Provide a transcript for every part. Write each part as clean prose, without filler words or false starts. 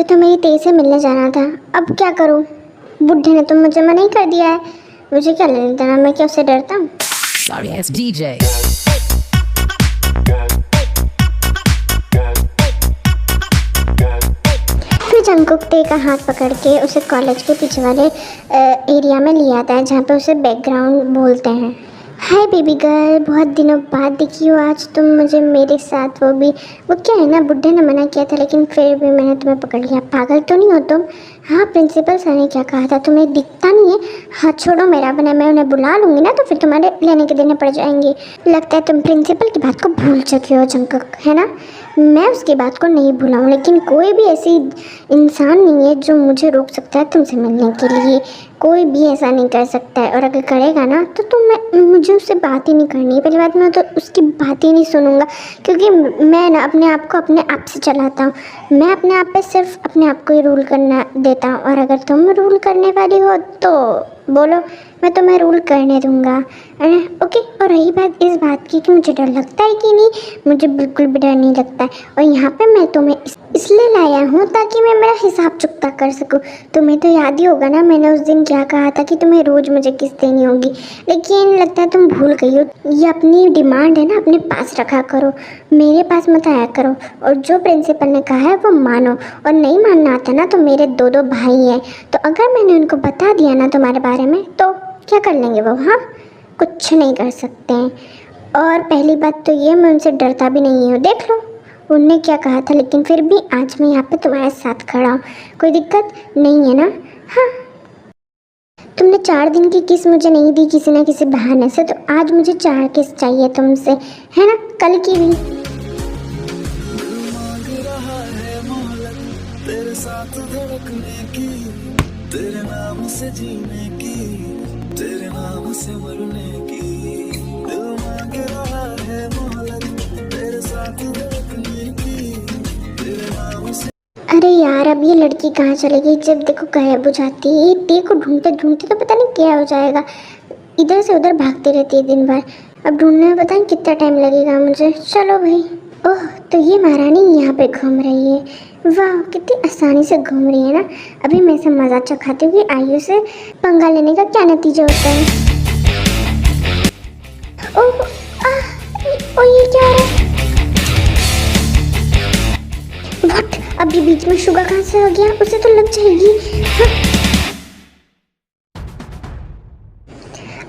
तो मेरी तेज से मिलने जाना था, अब क्या करूँ? बुढ़े ने तो मुझे मना ही कर दिया है। मुझे क्या लेना देना, मैं क्या उससे डरता हूँ? Sorry, it's DJ. फिर जंगकुक टे का हाथ पकड़ के उसे कॉलेज के पीछे वाले एरिया में ले आता है जहाँ पे उसे बैकग्राउंड बोलते हैं। हाय बेबी गर्ल, बहुत दिनों बाद दिखी हो आज तुम मुझे मेरे साथ, वो क्या है ना, बुड्ढे ने मना किया था लेकिन फिर भी मैंने तुम्हें पकड़ लिया। पागल तो नहीं हो तुम? हाँ, प्रिंसिपल सर ने क्या कहा था, तुम्हें दिखता नहीं है? हाथ छोड़ो मेरा, बना मैं उन्हें बुला लूँगी ना तो फिर तुम्हारे लेने के देने पड़ जाएंगे। लगता है तुम प्रिंसिपल की बात को भूल चुके हो जंगकुक, है ना? मैं उसकी बात को नहीं भूला हूँ, लेकिन कोई भी ऐसी इंसान नहीं है जो मुझे रोक सकता है तुमसे मिलने के लिए। कोई भी ऐसा नहीं कर सकता है, और अगर करेगा ना तो मुझे उससे बात ही नहीं करनी है। पहली बात, मैं तो उसकी बात ही नहीं सुनूंगा, क्योंकि मैं ना अपने आप को अपने आप से चलाता हूँ। मैं अपने आप पे सिर्फ अपने आप को ही रूल करना देता हूँ, और अगर तुम रूल करने वाली हो तो बोलो, मैं तुम्हें रूल करने दूंगा, है ना? ओके। और रही बात इस बात की कि मुझे डर लगता है कि नहीं, मुझे बिल्कुल भी डर नहीं लगता है। और यहाँ पे मैं तुम्हें इसलिए लाया हूँ ताकि मैं मेरा हिसाब चुकता कर सकूँ। तुम्हें तो याद ही होगा ना मैंने उस दिन क्या कहा था कि तुम्हें रोज़ मुझे किस्त देनी होगी, लेकिन लगता है तुम भूल गई हो। ये अपनी डिमांड है ना, अपने पास रखा करो, मेरे पास मत आया करो। और जो प्रिंसिपल ने कहा है वो मानो, और नहीं मानना आता ना तो मेरे दो भाई हैं, तो अगर मैंने उनको बता दिया ना तुम्हारे बारे में तो क्या कर लेंगे वो? हाँ, कुछ नहीं कर सकते हैं। और पहली बात तो ये, मैं उनसे डरता भी नहीं हूँ, देख लो उनने क्या कहा था, लेकिन फिर भी आज मैं यहाँ पे तुम्हारे साथ खड़ा हूँ। कोई दिक्कत नहीं है ना? हाँ, तुमने 4 दिन की किस मुझे नहीं दी किसी न किसी बहाने से, तो आज मुझे 4 किस चाहिए तुमसे, है ना? कल की भी। तेरे साथ धड़कने की, तेरे नाम से जीने की, तेरे नाम से मरने की, दिल मांग रहा है मोहलत तेरे साथ धड़कने की, तेरे नाम से। अरे यार, अब ये लड़की कहाँ चली गई? जब देखो गायब हो जाती है, टे को ढूंढते ढूंढते तो पता नहीं क्या हो जाएगा, इधर से उधर भागती रहती है दिन भर। अब ढूंढने में पता नहीं कितना टाइम लगेगा मुझे। चलो भाई। ओह, तो ये महारानी यहाँ पे घूम रही है। वाह, कितनी आसानी से घूम रही है ना। अभी मैं इसे मजा चखाती हूँ कि आयु से पंगा लेने का क्या नतीजा होता है। ओह, ये क्या हो रहा है? व्हाट? अभी बीच में शुगा कहाँ से आ गया? उसे तो लग जाएगी।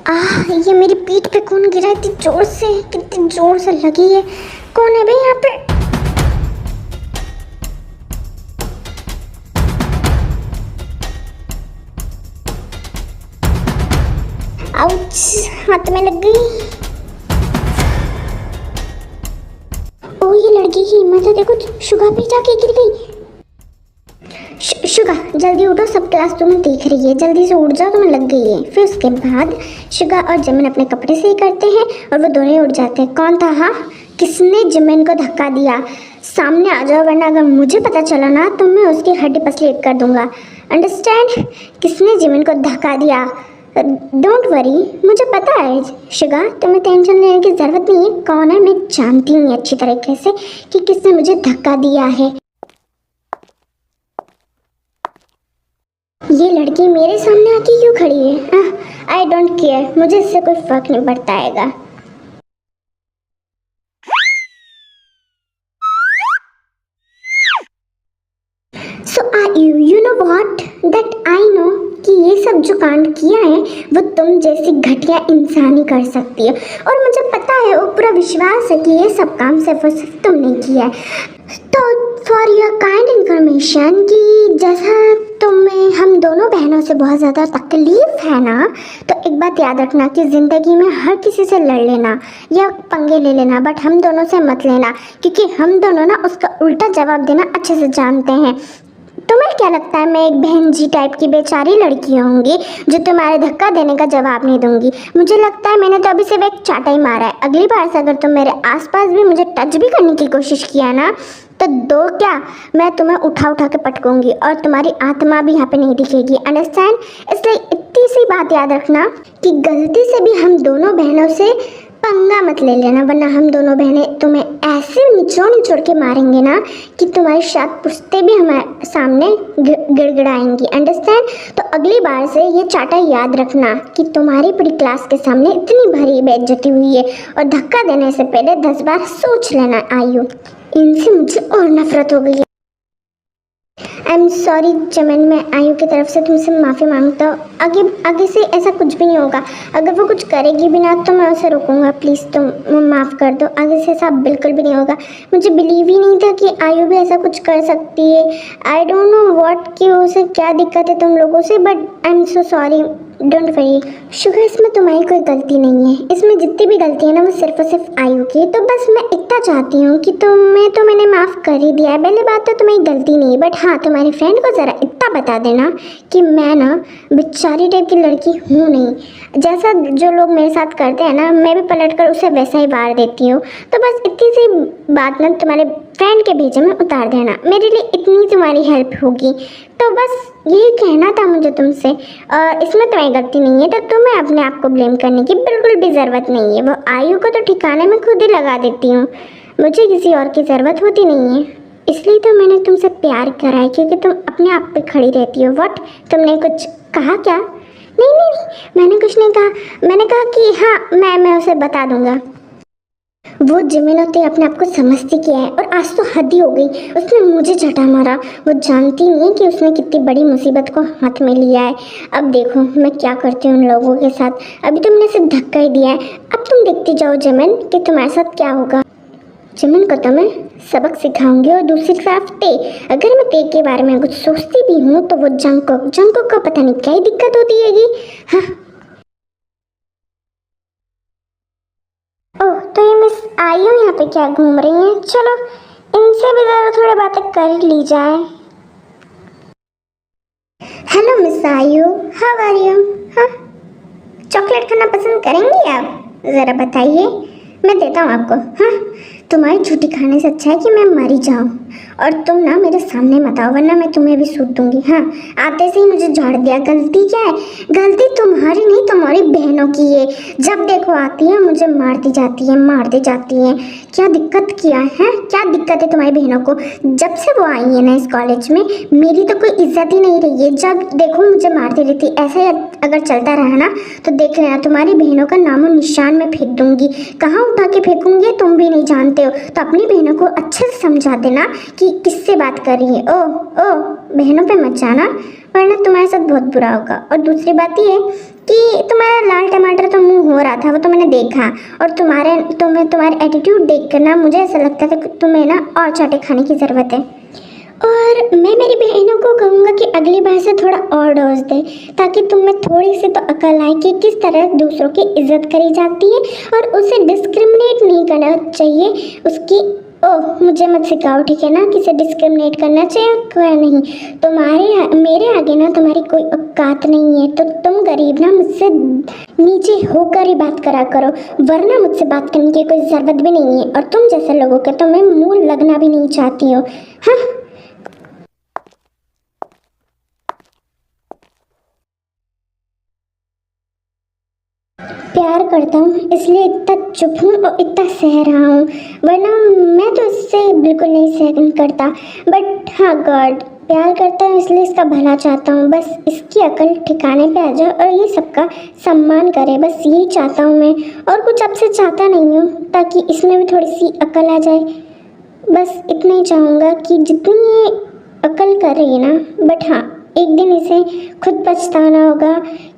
हाँ। ये मेरी पीठ पे कौन गिरा इतनी जोर से? कितनी जोर से लगी है? कौन है भाई यहाँ पे? आउच, हाथ में लग गई। ओ, ये लड़की की हिम्मत है, देखो शुगा पे जाके गिर गई। शुगा जल्दी उठो, सब क्लास तुम्हें देख रही है, जल्दी से उठ जाओ, तुम्हें लग गई है। फिर उसके बाद शुगा और जिमिन अपने कपड़े सही करते हैं और वो दोनों ही उठ जाते हैं। कौन था? हाँ, किसने जिमिन को धक्का दिया? सामने आ जाओ, वरना अगर मुझे पता चला ना तो मैं उसकी हड्डी पसली एक कर दूंगा। अंडरस्टैंड? किसने जिमिन को धक्का दिया? डोंट वरी, मुझे पता है शुगा, तुम्हें टेंशन लेने की ज़रूरत नहीं है। कौन है मैं जानती हूँ अच्छी तरीके से कि किसने मुझे धक्का दिया है। ये लड़की मेरे सामने आके क्यों खड़ी है? आई डोंट केयर, मुझे इससे कोई फर्क नहीं पड़ता आएगा। So you know what? That I know कि ये सब जो कांड किया है वो तुम जैसी घटिया इंसान ही कर सकती है, और मुझे पता है और पूरा विश्वास है कि ये सब काम सिर्फ और सिर्फ तुमने किया है। तो फॉर योर काइंड इन्फॉर्मेशन कि जैसा तुम्हें हम दोनों बहनों से बहुत ज़्यादा तकलीफ है ना, तो एक बात याद रखना कि ज़िंदगी में हर किसी से लड़ लेना या पंगे ले लेना, बट हम दोनों से मत लेना, क्योंकि हम दोनों ना उसका उल्टा जवाब देना अच्छे से जानते हैं। तुम्हें क्या लगता है मैं एक बहन जी टाइप की बेचारी लड़की होंगी जो तुम्हारे धक्का देने का जवाब नहीं दूंगी? मुझे लगता है मैंने तो अभी सिर्फ एक चाटा ही मारा है। अगली बार से अगर तुम मेरे आसपास भी मुझे टच भी करने की कोशिश किया ना तो दो क्या, मैं तुम्हें उठा उठा के पटकूंगी और तुम्हारी आत्मा भी यहाँ पे नहीं दिखेगी। अंडरस्टैंड? इसलिए इतनी सी बात याद रखना कि गलती से भी हम दोनों बहनों से पंगा मत ले लेना, वरना हम दोनों बहनें तुम्हें ऐसे निचोड़ निचोड़ के मारेंगे ना कि तुम्हारी शायद पुश्ते भी हमारे सामने गिड़गिड़ाएंगी, अंडरस्टैंड। तो अगली बार से ये चाटा याद रखना कि तुम्हारी पूरी क्लास के सामने इतनी भारी बेइज्जती हुई है, और धक्का देने से पहले 10 बार सोच लेना। आयु, इनसे मुझे और नफरत हो गई है। आई एम सॉरी चमन, मैं आयु की तरफ से तुमसे माफ़ी मांगता हूँ। आगे से ऐसा कुछ भी नहीं होगा। अगर वो कुछ करेगी भी ना तो मैं उसे रोकूंगा। प्लीज़ तुम माफ़ कर दो। आगे से ऐसा बिल्कुल भी नहीं होगा। मुझे बिलीव ही नहीं था कि आयु भी ऐसा कुछ कर सकती है। आई डोंट नो व्हाट कि उसे क्या दिक्कत है तुम लोगों से, but I am so sorry, don't worry. Sugar, इसमें तुम्हारी कोई गलती नहीं है। इसमें जितनी भी गलती है ना वो सिर्फ और सिर्फ आयु की। तो बस मैं इतना चाहती हूँ कि तुम्हें तो मैंने माफ़ कर ही दिया है। पहले बात तो तुम्हारी गलती नहीं है, बट हाँ तुम्हारी फ्रेंड को ज़रा इतना बता देना कि मैं ना बेचारी टाइप की लड़की हूँ नहीं। जैसा जो लोग मेरे साथ करते हैं ना, मैं भी पलट कर उसे वैसा ही वार देती हूँ। तो बस इतनी सी बात ना तुम्हारे फ्रेंड के भेजे में उतार देना, मेरे लिए इतनी तुम्हारी हेल्प होगी। तो बस यही कहना था मुझे तुमसे। इसमें तुम्हारी गलती नहीं है, तो तुम्हें अपने आप को ब्लेम करने की बिल्कुल भी ज़रूरत नहीं है। वो आयु को तो ठिकाने में खुद ही लगा देती हूँ, मुझे किसी और की ज़रूरत होती नहीं है। इसलिए तो मैंने तुमसे प्यार करा है, क्योंकि तुम अपने आप पे खड़ी रहती हो। व्हाट, तुमने कुछ कहा क्या? नहीं नहीं, मैंने कुछ नहीं कहा। मैंने कहा कि हाँ मैं उसे बता दूंगा। वो जिमिनोते अपने आप को समझती क्या है, और आज तो हद ही हो गई। उसने मुझे झटा मारा। वो जानती नहीं है कि उसने कितनी बड़ी मुसीबत को हाथ में लिया है। अब देखो मैं क्या करती हूँ उन लोगों के साथ। अभी तो मैंने सिर्फ धक्का ही दिया है, अब तुम देखती जाओ जिमिन कि तुम्हारे साथ क्या होगा। जिमिन को तो मैं सबक सिखाऊंगी। और दूसरी तरफ ते, अगर मैं ते के बारे में कुछ सोचती भी हूँ तो वो जंको को पता नहीं क्या ही दिक्कत होती हैगी। हाँ, ओह तो ये मिस आयु यहाँ पे क्या घूम रही हैं? चलो इनसे भी ज़रा थोड़ी बातें कर ली जाए। हेलो मिस आयु, हाउ आर यू? हाँ, चॉकलेट खाना पसंद करेंगी आप? ज़रा बताइए, मैं देता हूँ आपको। हाँ, तुम्हारी छुट्टी खाने से अच्छा है कि मैं मर ही जाऊँ। और तुम ना मेरे सामने मत आओ, वरना मैं तुम्हें भी सूट दूंगी। हाँ, आते से ही मुझे झाड़ दिया। गलती क्या है? गलती तुम्हारी नहीं, तुम्हारी बहनों की है। जब देखो आती है मुझे मारती जाती है। क्या दिक्कत किया है? क्या दिक्कत है तुम्हारी बहनों को? जब से वो आई है ना इस कॉलेज में, मेरी तो कोई इज्जत ही नहीं रही है। जब देखो मुझे मारती रहती। ऐसे अगर चलता रहा ना तो देख लेना, तुम्हारी बहनों का नामो निशान में फेंक दूंगी। कहाँ उठा के फेंकूंगी तुम भी नहीं जानते हो। तो अपनी बहनों को अच्छे से समझा देना कि किससे बात कर रही है। ओ बहनों पे मत जाना, वरना तुम्हारे साथ बहुत बुरा होगा। और दूसरी बात ये कि तुम्हारा लाल टमाटर तो मुंह हो रहा था, वो तो मैंने देखा। और तुम्हारे एटीट्यूड देख कर ना मुझे ऐसा लगता था कि तुम्हें ना और चाटे खाने की ज़रूरत है। और मैं मेरी बहनों को कहूँगा कि अगली बार से थोड़ा और डोज दे, ताकि तुम में थोड़ी सी तो अकल आए कि किस तरह दूसरों की इज्जत करी जाती है और उसे डिस्क्रिमिनेट नहीं करना चाहिए। उसकी मुझे मत सिखाओ, ठीक है ना, किसे डिस्क्रिमिनेट करना चाहिए क्या नहीं। मेरे आगे ना तुम्हारी कोई औकात नहीं है। तो तुम गरीब ना मुझसे नीचे होकर ही बात करा करो, वरना मुझसे बात करने की कोई ज़रूरत भी नहीं है। और तुम जैसे लोगों के तो मैं मुँह लगना भी नहीं चाहती हूँ। हाँ, प्यार करता हूँ इसलिए इतना चुप हूँ और इतना सह रहा हूँ, वरना मैं तो इससे बिल्कुल नहीं सहन करता। बट हाँ गॉड, प्यार करता हूँ इसलिए इसका भला चाहता हूँ। बस इसकी अकल ठिकाने पे आ जाए और ये सबका सम्मान करे, बस यही चाहता हूँ मैं। और कुछ आपसे चाहता नहीं हूँ, ताकि इसमें भी थोड़ी सी अकल आ जाए। बस इतना ही चाहूँगा कि जितनी ये अकल कर रही है ना, बट हाँ एक दिन इसे खुद पछताना होगा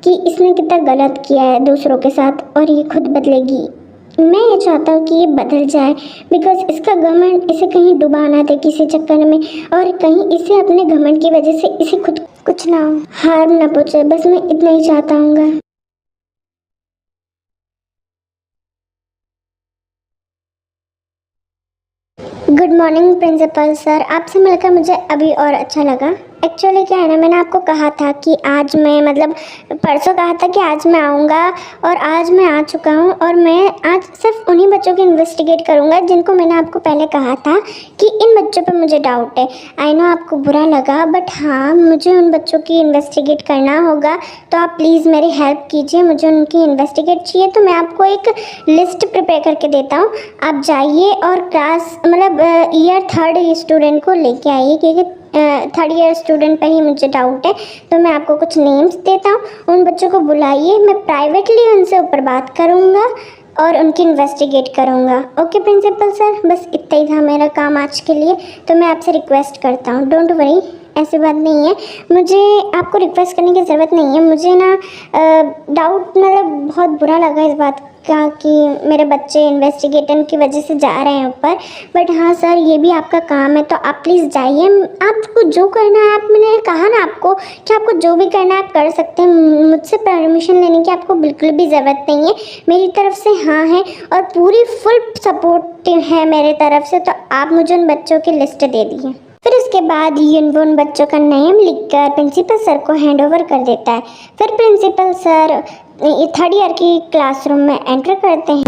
कि इसने कितना गलत किया है दूसरों के साथ, और ये खुद बदलेगी। मैं ये चाहता हूँ कि ये बदल जाए, बिकॉज इसका घमंड इसे कहीं डुबा ना दे किसी चक्कर में, और कहीं इसे अपने घमंड की वजह से इसे खुद कुछ ना हो, हार्म ना पहुँचे। बस मैं इतना ही चाहता हूँ। गुड मॉर्निंग प्रिंसिपल सर, आपसे मिलकर मुझे अभी और अच्छा लगा। एक्चुअली क्या है ना, मैंने आपको कहा था कि आज मैं मतलब परसों कहा था कि आज मैं आऊँगा, और आज मैं आ चुका हूँ। और मैं आज सिर्फ उन्हीं बच्चों की इन्वेस्टिगेट करूँगा जिनको मैंने आपको पहले कहा था कि इन बच्चों पे मुझे डाउट है। आई नो आपको बुरा लगा, बट हाँ मुझे उन बच्चों की इन्वेस्टिगेट करना होगा, तो आप प्लीज़ मेरी हेल्प कीजिए। मुझे उनकी इन्वेस्टिगेट चाहिए, तो मैं आपको एक लिस्ट प्रिपेयर करके देता हूँ। आप जाइए और क्लास मतलब ईयर 3rd स्टूडेंट को लेके आइए, क्योंकि 3rd ईयर स्टूडेंट पे ही मुझे डाउट है। तो मैं आपको कुछ नेम्स देता हूँ, उन बच्चों को बुलाइए, मैं प्राइवेटली उनसे ऊपर बात करूँगा और उनकी इन्वेस्टिगेट करूँगा। ओके प्रिंसिपल सर, बस इतना ही था मेरा काम आज के लिए। तो मैं आपसे रिक्वेस्ट करता हूँ, डोंट वरी, ऐसी बात नहीं है, मुझे आपको रिक्वेस्ट करने की ज़रूरत नहीं है। मुझे ना डाउट मतलब बहुत बुरा लगा इस बात का कि मेरे बच्चे इन्वेस्टिगेटर की वजह से जा रहे हैं ऊपर, बट हाँ सर ये भी आपका काम है, तो आप प्लीज़ जाइए। आपको जो करना है, आप मैंने कहा ना आपको कि आपको जो भी करना है आप कर सकते हैं। मुझसे परमिशन लेने की आपको बिल्कुल भी ज़रूरत नहीं है, मेरी तरफ से हाँ है और पूरी फुल सपोर्ट है मेरे तरफ से। तो आप मुझे उन बच्चों की लिस्ट दे दीजिए। फिर उसके बाद ये उन बच्चों का नेम लिखकर प्रिंसिपल सर को हैंड ओवर कर देता है। फिर प्रिंसिपल सर 3rd ईयर की क्लासरूम में एंटर करते हैं।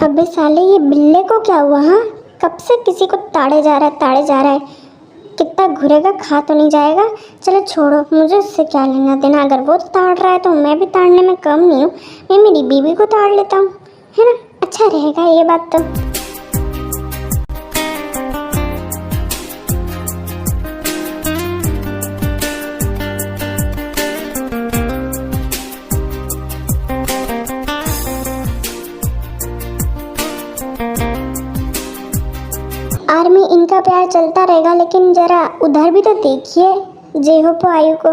अबे साले ये बिल्ले को क्या हुआ? हाँ कब से किसी को ताड़े जा रहा है। कितना घुरेगा, खा तो नहीं जाएगा। चलो छोड़ो, मुझे उससे क्या लेना देना। अगर वो ताड़ रहा है तो मैं भी ताड़ने में कम नहीं हूँ। मैं मेरी बीवी को ताड़ लेता हूँ, है ना, अच्छा रहेगा ये बात तो। आर्मी इनका प्यार चलता रहेगा, लेकिन जरा उधर भी तो देखिए जेहो को आयु को।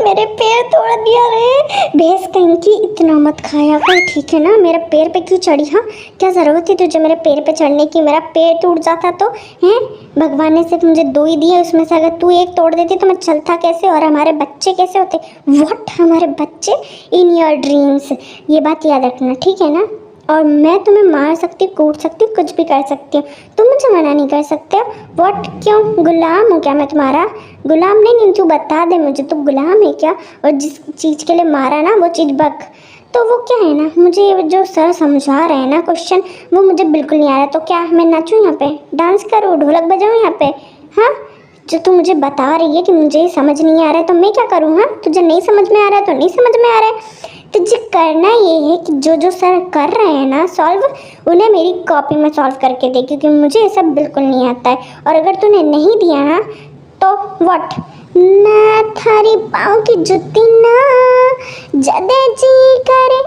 मेरे पैर तोड़ दिया रे, भैंस कहीं की, इतना मत खाया कर ठीक है ना। मेरे पैर पे क्यों चढ़ी? हाँ क्या ज़रूरत थी तुझे मेरे पैर पे चढ़ने की? मेरा पैर टूट जाता तो हैं? भगवान ने सिर्फ मुझे 2 ही दिए, उसमें से अगर तू एक तोड़ देती तो मैं चलता कैसे और हमारे बच्चे कैसे होते? व्हाट, हमारे बच्चे? इन योर ड्रीम्स, ये बात याद रखना ठीक है ना। और मैं तुम्हें मार सकती, कूट सकती, कुछ भी कर सकती हूँ, तुम मुझे मना नहीं कर सकते हो। व्हाट, क्यों गुलाम हूँ क्या मैं तुम्हारा? गुलाम नहीं, तू बता दे मुझे, तू गुलाम है क्या? और जिस चीज़ के लिए मारा ना वो चीज़ बक, तो वो क्या है ना, मुझे जो सर समझा रहे हैं ना क्वेश्चन, वो मुझे बिल्कुल नहीं आ रहा। तो क्या मैं नाचूँ यहाँ पे, डांस करूँ, ढोलक बजाऊँ यहाँ पे? हाँ जो तू मुझे बता रही है कि मुझे समझ नहीं आ रहा है तो मैं क्या करूँ? हाँ तुझे नहीं समझ में आ रहा है तो नहीं समझ में आ रहा है। तुझे करना ये है कि जो सर कर रहे हैं ना सॉल्व, उन्हें मेरी कॉपी में सॉल्व करके दे, क्योंकि मुझे ये सब बिल्कुल नहीं आता है। और अगर तूने नहीं दिया ना तो व्हाट, ना थारी पाँव की जुत्ती ना जदे जी करे।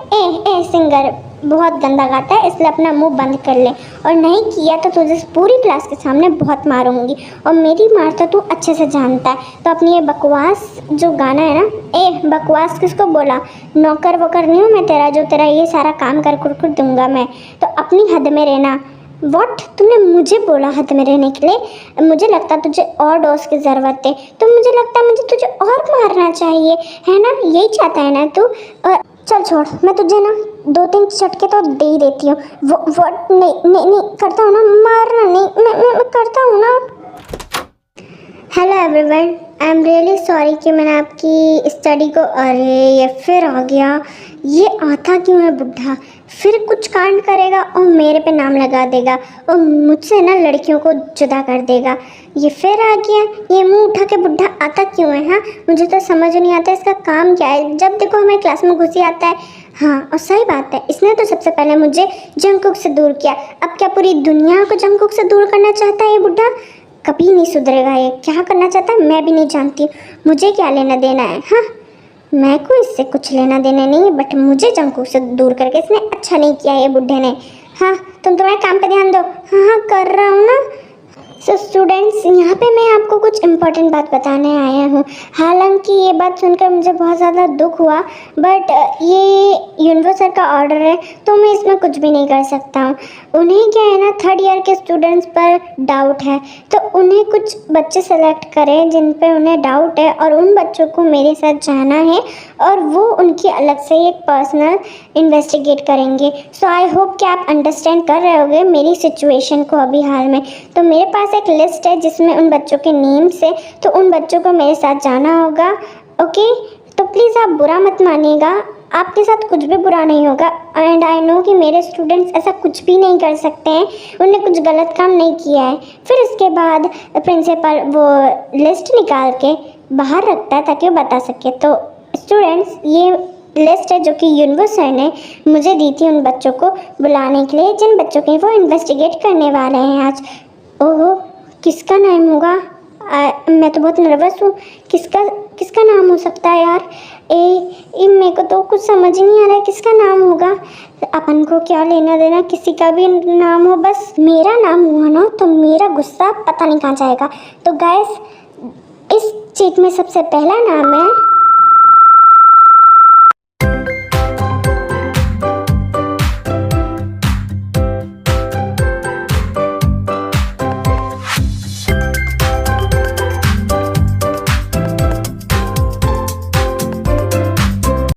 ए सिंगर बहुत गंदा गाता है, इसलिए अपना मुंह बंद कर ले, और नहीं किया तो तुझे पूरी क्लास के सामने बहुत मारूंगी, और मेरी मार तो तू अच्छे से जानता है। तो अपनी ये बकवास जो गाना है ना, बकवास किसको बोला, नौकर वोकर नहीं हूँ मैं तेरा जो तेरा ये सारा काम कर दूंगा मैं, तो अपनी हद में रहना। व्हाट, तूने मुझे बोला हद में रहने के लिए? मुझे लगता तुझे और डोज की ज़रूरत है, तो मुझे लगता मुझे तुझे और मारना चाहिए, है ना, यही चाहता है ना तू? और चल छोड़, मैं तुझे ना 2-3 चटके तो दे ही देती हूँ। व्हाट, नहीं करता हूँ ना, मारना नहीं, मैं करता हूँ ना। Hello everyone, I am really sorry कि मैंने आपकी स्टडी को, अरे ये फिर आ गया, ये आता क्यों है बुढ़ा, फिर कुछ कांड करेगा और मेरे पे नाम लगा देगा और मुझसे ना लड़कियों को जुदा कर देगा। ये फिर आ गया, ये मुंह उठा के बुढ़ा आता क्यों है? हाँ मुझे तो समझ नहीं आता इसका काम क्या है, जब देखो हमें क्लास में घुसी आता है। हाँ और सही बात है, इसने तो सबसे पहले मुझे जंगकुक से दूर किया, अब क्या पूरी दुनिया को जंगकुक से दूर करना चाहता है ये बुढ़ा? कभी नहीं सुधरेगा ये, क्या करना चाहता है मैं भी नहीं जानती, मुझे क्या लेना देना है। हाँ मैं को इससे कुछ लेना देना नहीं है, बट मुझे जंगकुक से दूर करके इसने अच्छा नहीं किया ये बुढ़े ने। हाँ तुम तुम्हारे काम पे ध्यान दो। हाँ कर रहा हूँ ना, सो स्टूडेंट्स, यहाँ पे मैं आपको कुछ इम्पोर्टेंट बात बताने आया हूँ। हालांकि ये बात सुनकर मुझे बहुत ज़्यादा दुख हुआ, बट ये यूनिवर्स सर का ऑर्डर है तो मैं इसमें कुछ भी नहीं कर सकता हूँ। उन्हें क्या है ना, 3rd ईयर के स्टूडेंट्स पर डाउट है, तो उन्हें कुछ बच्चे सेलेक्ट करें जिन पे उन्हें डाउट है और उन बच्चों को मेरे साथ जाना है और वो उनकी अलग से एक पर्सनल इन्वेस्टिगेट करेंगे। सो आई होप कि आप अंडरस्टैंड कर रहे होगे मेरी सिचुएशन को अभी हाल में। तो मेरे पास एक लिस्ट है जिसमें उन बच्चों के नेम्स है, तो उन बच्चों को मेरे साथ जाना होगा। ओके, तो प्लीज़ आप बुरा मत मानिएगा, आपके साथ कुछ भी बुरा नहीं होगा। एंड आई नो कि मेरे स्टूडेंट्स ऐसा कुछ भी नहीं कर सकते हैं, उन्हें कुछ गलत काम नहीं किया है। फिर उसके बाद प्रिंसिपल वो लिस्ट निकाल के बाहर रखता है ताकि वो बता सके। तो स्टूडेंट्स, ये लिस्ट है जो कि यूनिवर्स सर ने मुझे दी थी उन बच्चों को बुलाने के लिए जिन बच्चों की वो इन्वेस्टिगेट करने वाले हैं आज। ओहो, किसका नाम होगा? मैं तो बहुत नर्वस हूँ। किसका नाम हो सकता है यार? मेरे को तो कुछ समझ ही नहीं आ रहा है किसका नाम होगा। अपन को क्या लेना देना किसी का भी नाम हो, बस मेरा नाम हुआ ना तो मेरा गुस्सा पता नहीं कहाँ जाएगा। तो गाइस, इस चीट में सबसे पहला नाम है